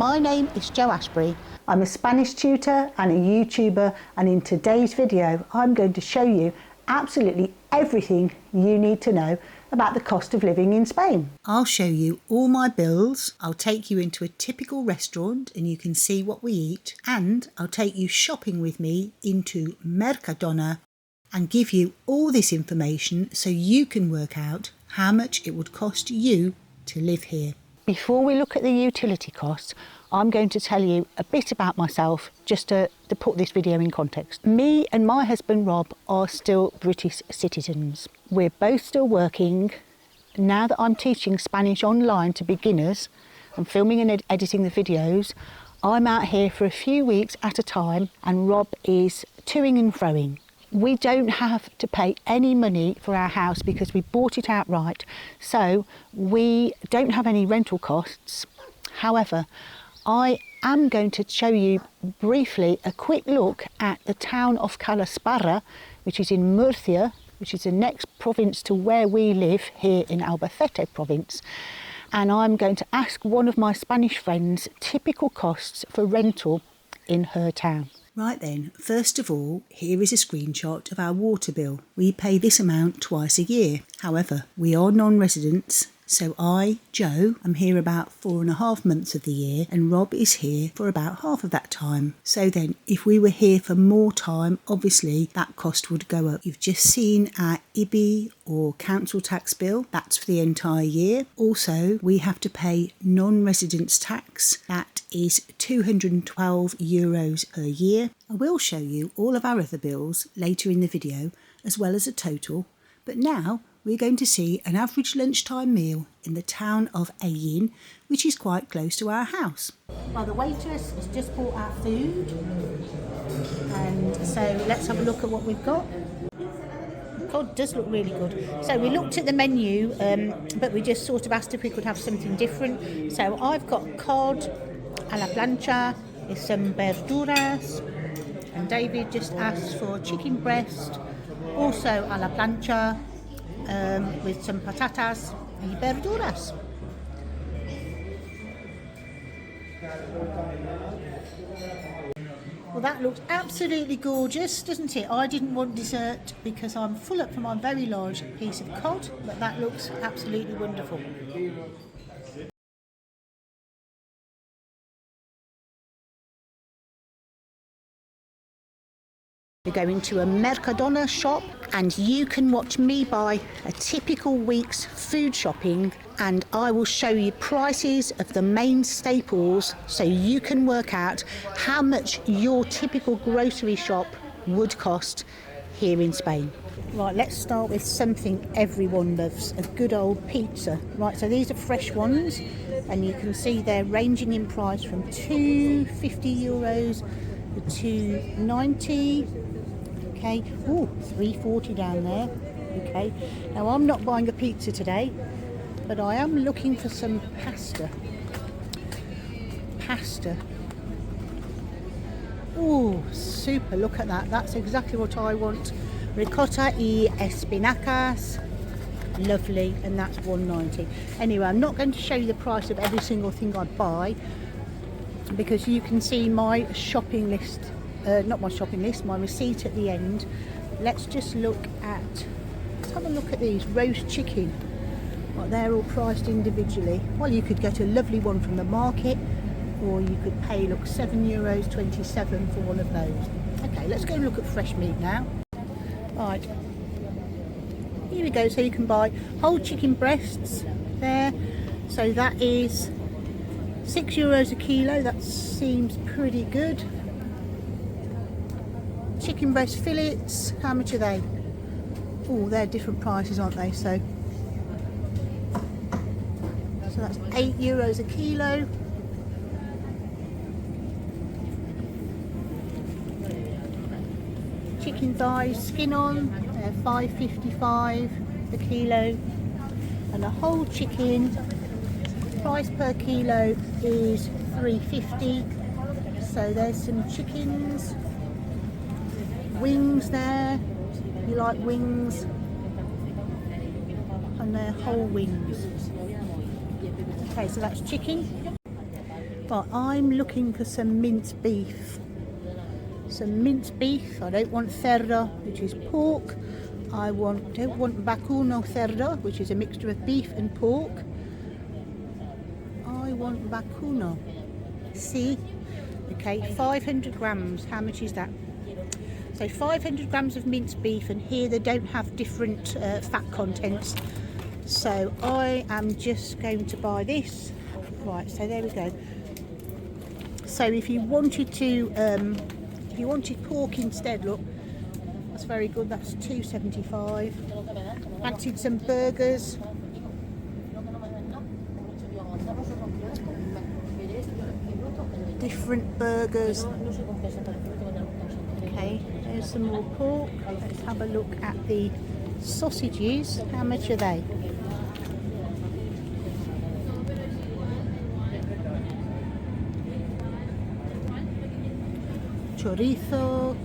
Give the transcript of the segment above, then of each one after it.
My name is Jo Ashbury. I'm a Spanish tutor and a YouTuber, and in today's video I'm going to show you absolutely everything you need to know about the cost of living in Spain. I'll show you all my bills, I'll take you into a typical restaurant and you can see what we eat, and I'll take you shopping with me into Mercadona and give you all this information so you can work out how much it would cost you to live here. Before we look at the utility costs, I'm going to tell you a bit about myself just to put this video in context. Me and my husband Rob are still British citizens. We're both still working. Now that I'm teaching Spanish online to beginners and filming and editing the videos, I'm out here for a few weeks at a time and Rob is toing and froing. We don't have to pay any money for our house because we bought it outright, so we don't have any rental costs. However, I am going to show you briefly a quick look at the town of Calasparra, which is in Murcia, which is the next province to where we live here in Albacete province. And I'm going to ask one of my Spanish friends typical costs for rental in her town. Right then, first of all, here is a screenshot of our water bill. We pay this amount twice a year. However, we are non-residents, so I, Jo, am here about 4.5 months of the year and Rob is here for about half of that time. So then, if we were here for more time, obviously that cost would go up. You've just seen our IBI or council tax bill. That's for the entire year. Also, we have to pay non-residence tax. That is €212 per year. I will show you all of our other bills later in the video, as well as a total. But now we're going to see an average lunchtime meal in the town of Ain, which is quite close to our house. Well, the waitress has just brought our food, and so let's have a look at what we've got. Cod does look really good. So we looked at the menu, but we just sort of asked if we could have something different. So I've got cod a la plancha with some verduras, and David just asked for chicken breast, also a la plancha, with some patatas y verduras. Well, that looks absolutely gorgeous, doesn't it? I didn't want dessert because I'm full up from my very large piece of cod, but that looks absolutely wonderful. We're going to a Mercadona shop and you can watch me buy a typical week's food shopping, and I will show you prices of the main staples so you can work out how much your typical grocery shop would cost here in Spain. Right, let's start with something everyone loves, a good old pizza. Right, so these are fresh ones and you can see they're ranging in price from €250 to €290. Okay, oh, $3.40 down there. Okay, now I'm not buying a pizza today, but I am looking for some pasta. Oh, super, look at that. That's exactly what I want. Ricotta y espinacas. Lovely, and that's $1.90. Anyway, I'm not going to show you the price of every single thing I buy because you can see my shopping list. Not my shopping list, my receipt at the end. Let's have a look at these. Roast chicken. Well, they're all priced individually. Well, you could get a lovely one from the market, or you could pay, look, €7.27 for one of those. Okay, let's go and look at fresh meat now. Right, here we go. So you can buy whole chicken breasts there. So that is €6 a kilo. That seems pretty good. Chicken breast fillets, how much are they? Oh, they're different prices, aren't they? So that's €8 a kilo. Chicken thighs, skin on, they're $5.55 a kilo. And a whole chicken, price per kilo is $3.50. So there's some chickens. Wings there, you like wings, and they're whole wings. Okay, so that's chicken. Right, I'm looking for some minced beef. Some minced beef. I don't want cerdo, which is pork. Don't want vacuno cerdo, which is a mixture of beef and pork. I want vacuno. See? Okay, 500 grams. How much is that? So 500 grams of minced beef, and here they don't have different fat contents. So I am just going to buy this. Right, so there we go. So if you wanted pork instead, look, that's very good. That's $2.75. Fancied some burgers. Different burgers. Okay, there's some more pork. Let's have a look at the sausages. How much are they? Chorizo,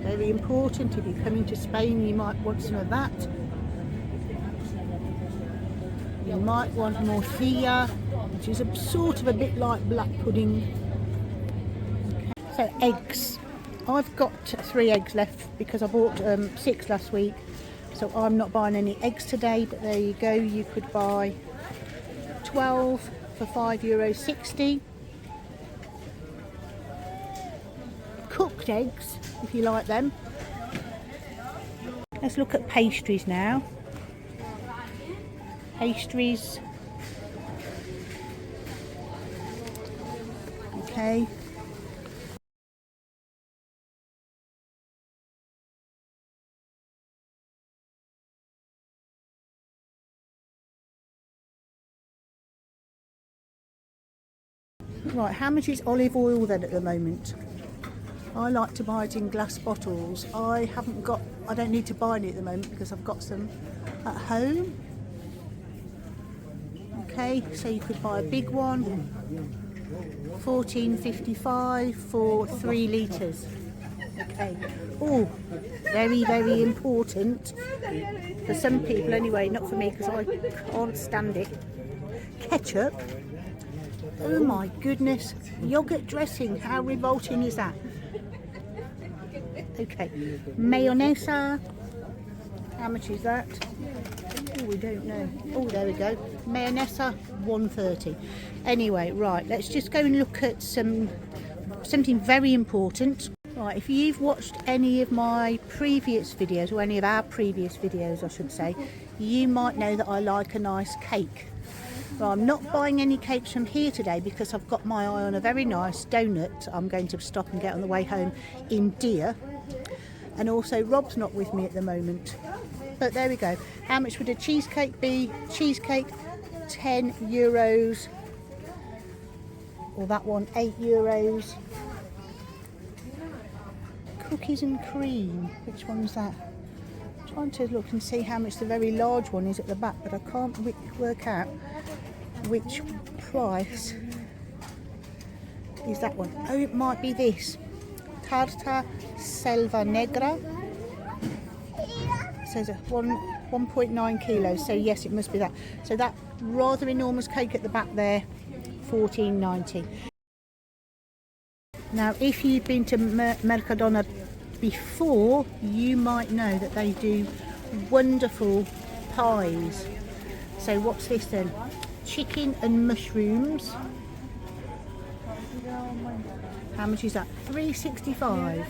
very important. If you're coming to Spain, you might want some of that. You might want morcilla, which is sort of a bit like black pudding. Okay. So eggs. I've got 3 eggs left because I bought 6 last week. So I'm not buying any eggs today, but there you go. You could buy 12 for €5.60. Cooked eggs, if you like them. Let's look at pastries now. Pastries. Okay. Right, how much is olive oil then at the moment? I like to buy it in glass bottles. I don't need to buy any at the moment because I've got some at home. Okay, so you could buy a big one, $14.55 for 3 litres. Okay. Oh, very, very important for some people anyway, not for me because I can't stand it. Ketchup. Oh my goodness. Yogurt dressing. How revolting is that? Okay. Mayonnaise. How much is that? Oh, we don't know. Oh, there we go. Mayonnaise, $1.30. Anyway, right. Let's just go and look at something very important. Right, if you've watched any of my previous videos, or any of our previous videos, I should say, you might know that I like a nice cake. Well, I'm not buying any cakes from here today because I've got my eye on a very nice donut I'm going to stop and get on the way home in Deer. And also Rob's not with me at the moment. But there we go. How much would a cheesecake be? Cheesecake, €10. Or that one, €8. Cookies and cream. Which one's that? I'm trying to look and see how much the very large one is at the back, but I can't work out which price is that one. Oh, it might be this. Tarta Selva Negra. It says 1.9 kilos, so yes, it must be that. So that rather enormous cake at the back there, $14.90. Now, if you've been to Mercadona before, you might know that they do wonderful pies. So what's this then? Chicken and mushrooms. How much is that? $3.65.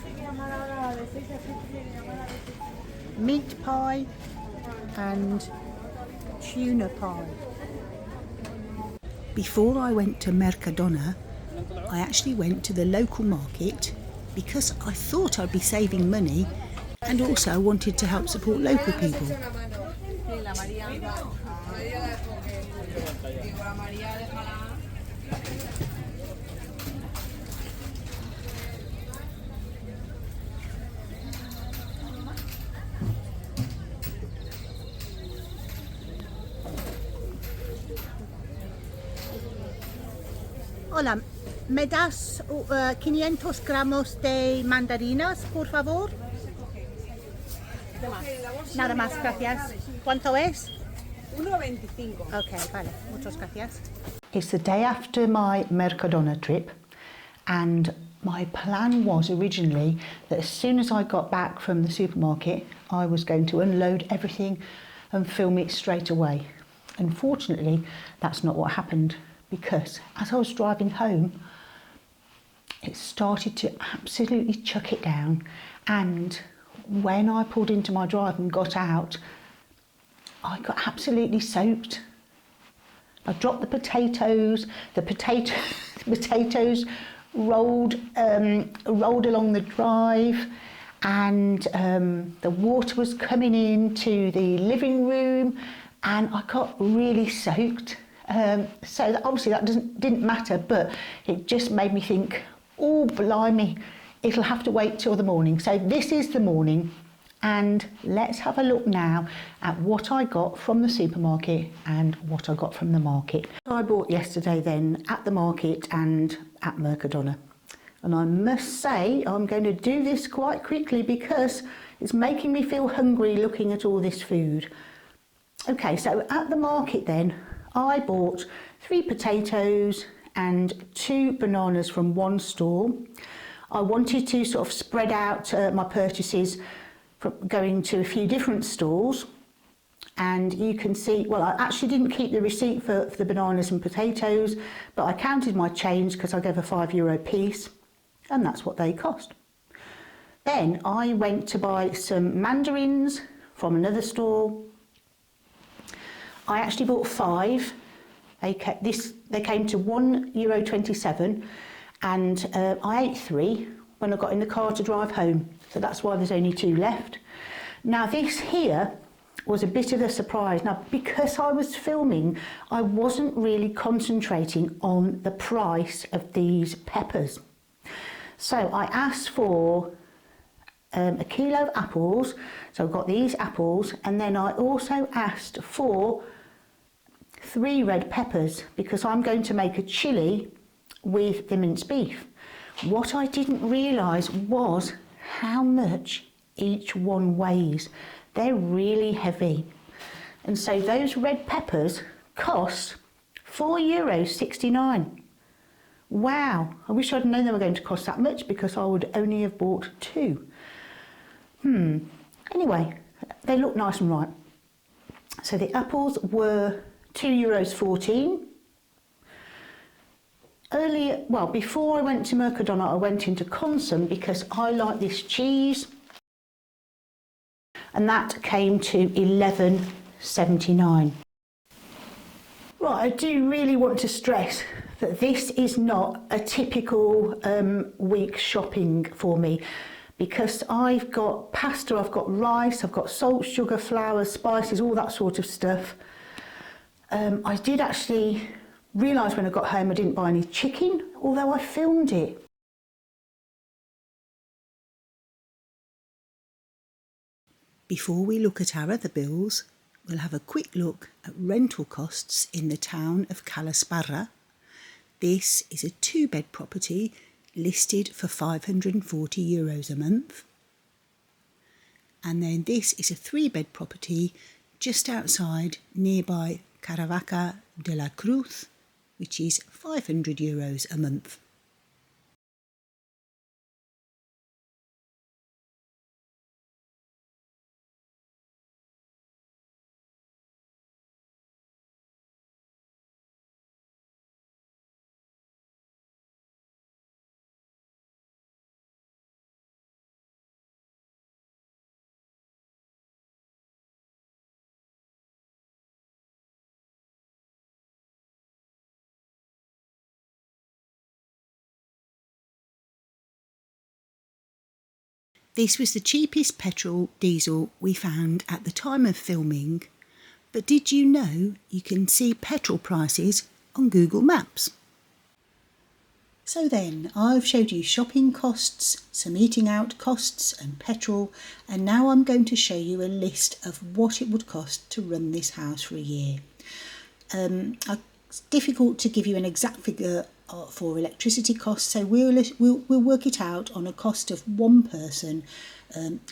Meat pie and tuna pie. Before I went to Mercadona, I actually went to the local market because I thought I'd be saving money, and also I wanted to help support local people. Hola, ¿me das 500 gramos de mandarinas, por favor? Nada más, gracias. ¿Cuánto es? 1,25. Ok, vale, muchas gracias. It's the day after my Mercadona trip, and my plan was originally that as soon as I got back from the supermarket, I was going to unload everything and film it straight away. Unfortunately, that's not what happened, because as I was driving home, it started to absolutely chuck it down, and when I pulled into my drive and got out, I got absolutely soaked. I dropped the potatoes rolled along the drive, and the water was coming into the living room, and I got really soaked. So obviously that didn't matter, but it just made me think, oh blimey, it'll have to wait till the morning. So this is the morning, and let's have a look now at what I got from the supermarket and what I got from the market. I bought yesterday then at the market and at Mercadona. And I must say I'm going to do this quite quickly because it's making me feel hungry looking at all this food. Okay, so at the market then, I bought 3 potatoes and 2 bananas from one store. I wanted to sort of spread out my purchases from going to a few different stores, and you can see, well, I actually didn't keep the receipt for the bananas and potatoes, but I counted my change because I gave a €5 piece, and that's what they cost. Then I went to buy some mandarins from another store. I actually bought 5. They came to €1.27, and I ate 3 when I got in the car to drive home. So that's why there's only 2 left. Now this here was a bit of a surprise. Now, because I was filming, I wasn't really concentrating on the price of these peppers. So I asked for a kilo of apples. So I got these apples, and then I also asked for 3 red peppers because I'm going to make a chilli with the minced beef. What I didn't realise was how much each one weighs. They're really heavy. And so those red peppers cost €4.69. Wow, I wish I'd known they were going to cost that much because I would only have bought 2. Anyway, they look nice and ripe. So the apples were €2.14. Earlier, well, before I went to Mercadona, I went into Consum because I like this cheese, and that came to $11.79. Right, I do really want to stress that this is not a typical week shopping for me, because I've got pasta, I've got rice, I've got salt, sugar, flour, spices, all that sort of stuff. I did actually realise when I got home I didn't buy any chicken, although I filmed it. Before we look at our other bills, we'll have a quick look at rental costs in the town of Calasparra. This is a 2-bed property listed for €540 a month. And then this is a 3-bed property just outside nearby Caravaca de la Cruz, which is €500 a month. This was the cheapest petrol diesel we found at the time of filming, but did you know you can see petrol prices on Google Maps? So then, I've showed you shopping costs, some eating out costs and petrol, and now I'm going to show you a list of what it would cost to run this house for a year. It's difficult to give you an exact figure for electricity costs, so we'll work it out on a cost of one person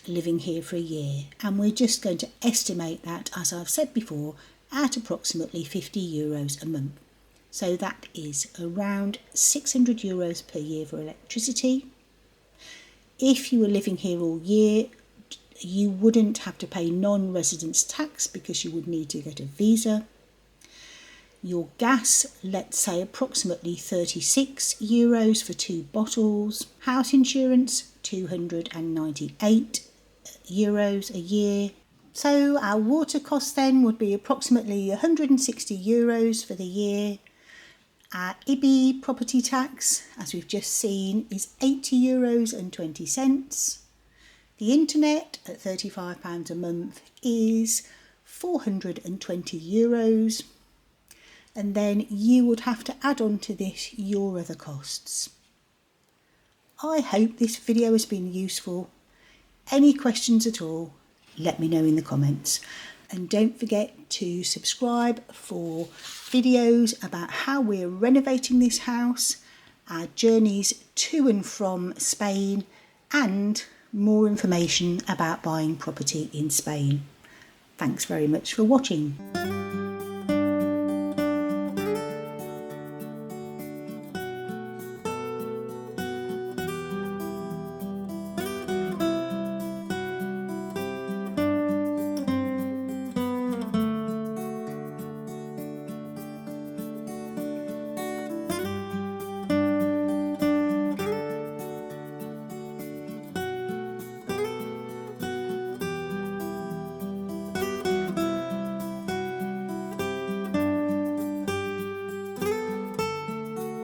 living here for a year, and we're just going to estimate that, as I've said before, at approximately €50 a month. So that is around €600 per year for electricity. If you were living here all year, you wouldn't have to pay non-residence tax because you would need to get a visa. Your gas, let's say approximately €36 for 2 bottles. House insurance, €298 a year. So our water cost then would be approximately €160 for the year. Our IBI property tax, as we've just seen, is €80.20. The internet at £35 a month is €420. And then you would have to add on to this your other costs. I hope this video has been useful. Any questions at all, let me know in the comments. And don't forget to subscribe for videos about how we're renovating this house, our journeys to and from Spain, and more information about buying property in Spain. Thanks very much for watching.